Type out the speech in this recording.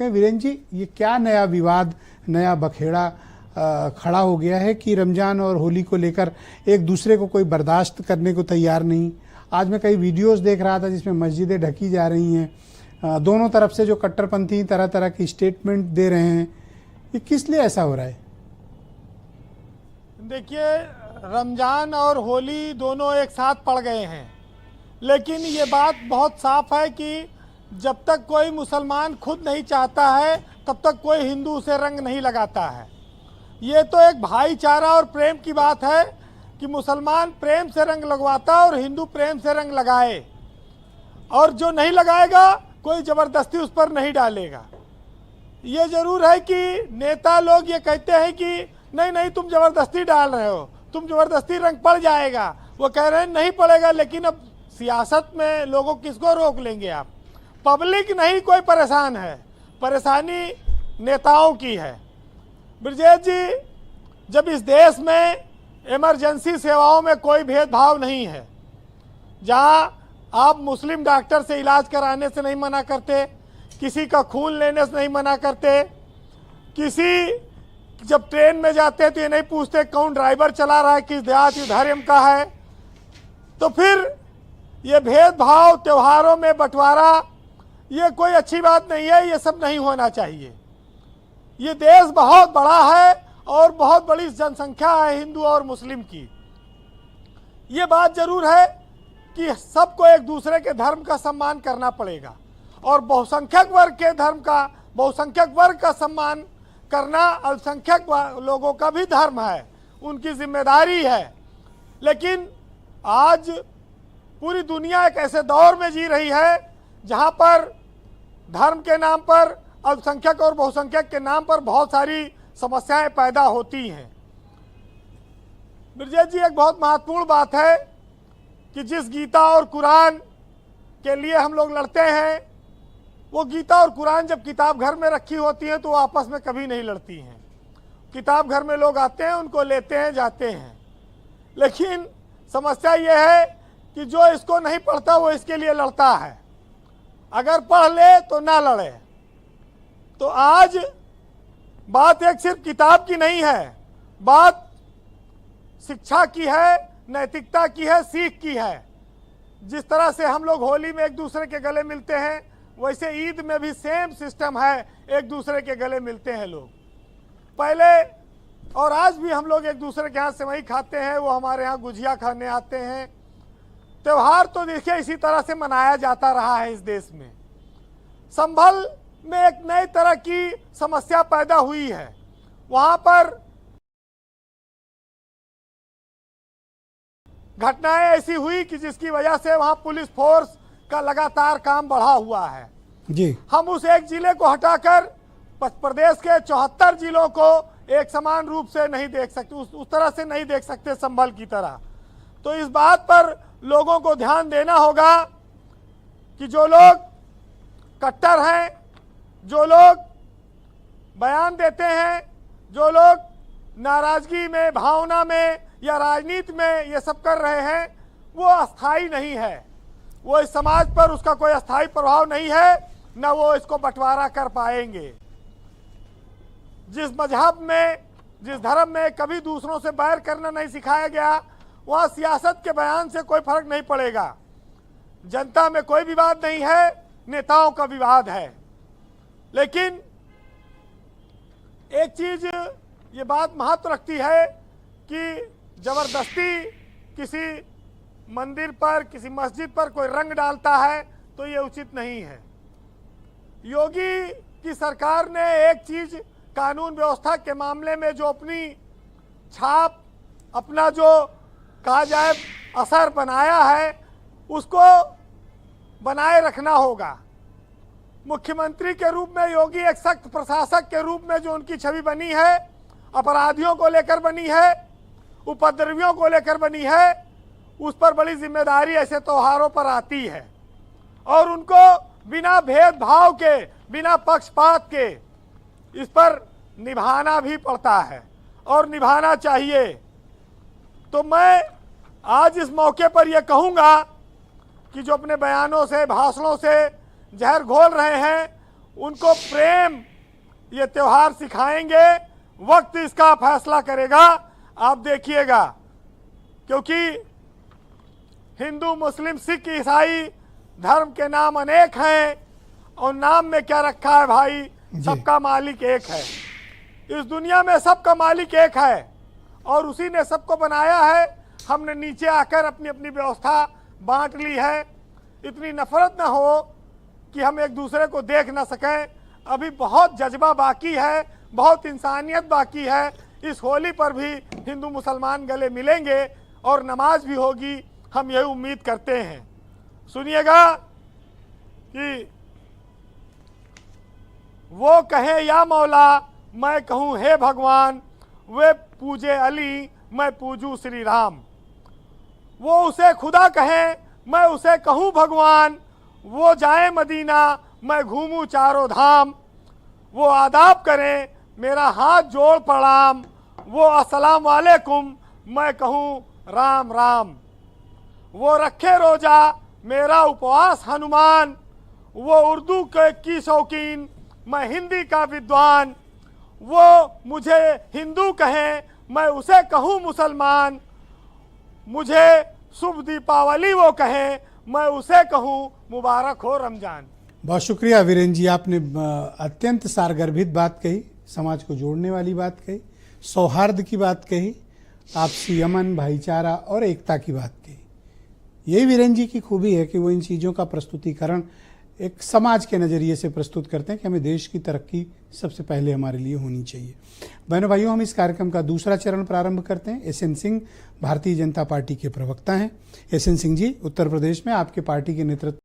चुके हैं। वीरेंद्र जी, ये क्या नया विवाद, नया बखेड़ा खड़ा हो गया है कि रमजान और होली को लेकर एक दूसरे को कोई बर्दाश्त करने को तैयार नहीं? आज मैं कई वीडियोस देख रहा था जिसमें मस्जिदें ढकी जा रही हैं, दोनों तरफ से जो कट्टरपंथी तरह तरह की स्टेटमेंट दे रहे हैं। ये किस लिए ऐसा हो रहा है? देखिए, रमजान और होली दोनों एक साथ पड़ गए हैं, लेकिन ये बात बहुत साफ है कि जब तक कोई मुसलमान खुद नहीं चाहता है तब तक कोई हिंदू उसे रंग नहीं लगाता है। ये तो एक भाईचारा और प्रेम की बात है कि मुसलमान प्रेम से रंग लगवाता और हिंदू प्रेम से रंग लगाए, और जो नहीं लगाएगा कोई ज़बरदस्ती उस पर नहीं डालेगा। ये ज़रूर है कि नेता लोग ये कहते हैं कि नहीं नहीं तुम ज़बरदस्ती डाल रहे हो, तुम ज़बरदस्ती रंग पड़ जाएगा। वो कह रहे हैं नहीं पड़ेगा, लेकिन अब सियासत में लोगों किसको रोक लेंगे आप? पब्लिक नहीं कोई परेशान है, परेशानी नेताओं की है। ब्रजेश जी, जब इस देश में इमरजेंसी सेवाओं में कोई भेदभाव नहीं है, जहां आप मुस्लिम डॉक्टर से इलाज कराने से नहीं मना करते, किसी का खून लेने से नहीं मना करते, किसी जब ट्रेन में जाते हैं तो ये नहीं पूछते कौन ड्राइवर चला रहा है, किस देहाती धर्म का है, तो फिर ये भेदभाव, त्योहारों में बंटवारा, ये कोई अच्छी बात नहीं है। ये सब नहीं होना चाहिए। ये देश बहुत बड़ा है और बहुत बड़ी जनसंख्या है हिंदू और मुस्लिम की। ये बात जरूर है कि सबको एक दूसरे के धर्म का सम्मान करना पड़ेगा, और बहुसंख्यक वर्ग के धर्म का, बहुसंख्यक वर्ग का सम्मान करना अल्पसंख्यक लोगों का भी धर्म है, उनकी जिम्मेदारी है। लेकिन आज पूरी दुनिया एक ऐसे दौर में जी रही है जहां पर धर्म के नाम पर, अल्पसंख्यक और बहुसंख्यक के नाम पर बहुत सारी समस्याएं पैदा होती हैं। ब्रजेश जी, एक बहुत महत्वपूर्ण बात है कि जिस गीता और कुरान के लिए हम लोग लड़ते हैं, वो गीता और कुरान जब किताब घर में रखी होती है तो वो आपस में कभी नहीं लड़ती हैं। किताब घर में लोग आते हैं, उनको लेते हैं, जाते हैं। लेकिन समस्या ये है कि जो इसको नहीं पढ़ता वो इसके लिए लड़ता है, अगर पढ़ ले तो ना लड़े। तो आज बात एक सिर्फ किताब की नहीं है, बात शिक्षा की है, नैतिकता की है, सीख की है। जिस तरह से हम लोग होली में एक दूसरे के गले मिलते हैं, वैसे ईद में भी सेम सिस्टम है, एक दूसरे के गले मिलते हैं लोग। पहले और आज भी हम लोग एक दूसरे के यहाँ सेवई खाते हैं, वो हमारे यहाँ गुजिया खाने आते हैं। त्यौहार तो देखिए इसी तरह से मनाया जाता रहा है इस देश में। संभल में एक नई तरह की समस्या पैदा हुई है, वहां पर घटनाएं ऐसी हुई कि जिसकी वजह से वहां पुलिस फोर्स का लगातार काम बढ़ा हुआ है जी। हम उस एक जिले को हटाकर प्रदेश के 74 जिलों को एक समान रूप से नहीं देख सकते, उस तरह से नहीं देख सकते संभल की तरह। तो इस बात पर लोगों को ध्यान देना होगा कि जो लोग कट्टर हैं, जो लोग बयान देते हैं, जो लोग नाराजगी में, भावना में या राजनीति में ये सब कर रहे हैं, वो अस्थाई नहीं है। वो इस समाज पर उसका कोई अस्थाई प्रभाव नहीं है, न वो इसको बंटवारा कर पाएंगे। जिस मजहब में, जिस धर्म में कभी दूसरों से बैर करना नहीं सिखाया गया, वहाँ सियासत के बयान से कोई फर्क नहीं पड़ेगा। जनता में कोई विवाद नहीं है, नेताओं का विवाद है। लेकिन एक चीज ये बात महत्व रखती है कि जबरदस्ती किसी मंदिर पर, किसी मस्जिद पर कोई रंग डालता है तो ये उचित नहीं है। योगी की सरकार ने एक चीज कानून व्यवस्था के मामले में जो अपनी छाप, अपना जो कहा जाए असर बनाया है, उसको बनाए रखना होगा। मुख्यमंत्री के रूप में योगी एक सख्त प्रशासक के रूप में जो उनकी छवि बनी है, अपराधियों को लेकर बनी है, उपद्रवियों को लेकर बनी है, उस पर बड़ी जिम्मेदारी ऐसे त्योहारों पर आती है। और उनको बिना भेदभाव के, बिना पक्षपात के इस पर निभाना भी पड़ता है और निभाना चाहिए। तो मैं आज इस मौके पर यह कहूँगा कि जो अपने बयानों से, भाषणों से जहर घोल रहे हैं, उनको प्रेम ये त्योहार सिखाएंगे, वक्त इसका फैसला करेगा, आप देखिएगा। क्योंकि हिंदू, मुस्लिम, सिख, ईसाई धर्म के नाम अनेक हैं और नाम में क्या रखा है भाई, सबका मालिक एक है। इस दुनिया में सबका मालिक एक है और उसी ने सबको बनाया है। हमने नीचे आकर अपनी अपनी व्यवस्था बांट ली है। इतनी नफरत ना हो कि हम एक दूसरे को देख ना सकें। अभी बहुत जज्बा बाकी है, बहुत इंसानियत बाकी है। इस होली पर भी हिंदू मुसलमान गले मिलेंगे और नमाज भी होगी, हम यही उम्मीद करते हैं। सुनिएगा कि वो कहे या मौला, मैं कहूँ हे भगवान, वे पूजे अली, मैं पूजूं श्री राम। वो उसे खुदा कहें, मैं उसे कहूँ भगवान, वो जाए मदीना, मैं घूमूं चारों धाम। वो आदाब करें, मेरा हाथ जोड़ प्रणाम, वो अस्सलाम वालेकुम, मैं कहूँ राम राम। वो रखे रोजा, मेरा उपवास हनुमान, वो उर्दू की शौकीन, मैं हिंदी का विद्वान। वो मुझे हिंदू कहें, मैं उसे कहूँ मुसलमान। मुझे शुभ दीपावली वो कहें, मैं उसे कहूँ मुबारक हो रमजान। बहुत शुक्रिया वीरेंद्र जी, आपने अत्यंत सारगर्भित बात कही, समाज को जोड़ने वाली बात कही, सौहार्द की बात कही, आपसी अमन, भाईचारा और एकता की बात कही। यही वीरेंद्र जी की खूबी है कि वो इन चीज़ों का प्रस्तुतिकरण एक समाज के नज़रिए से प्रस्तुत करते हैं कि हमें देश की तरक्की सबसे पहले हमारे लिए होनी चाहिए। बहनों भाइयों, हम इस कार्यक्रम का दूसरा चरण प्रारंभ करते हैं। एसएन सिंह भारतीय जनता पार्टी के प्रवक्ता हैं। एसएन सिंह जी, उत्तर प्रदेश में आपके पार्टी के नेतृत्व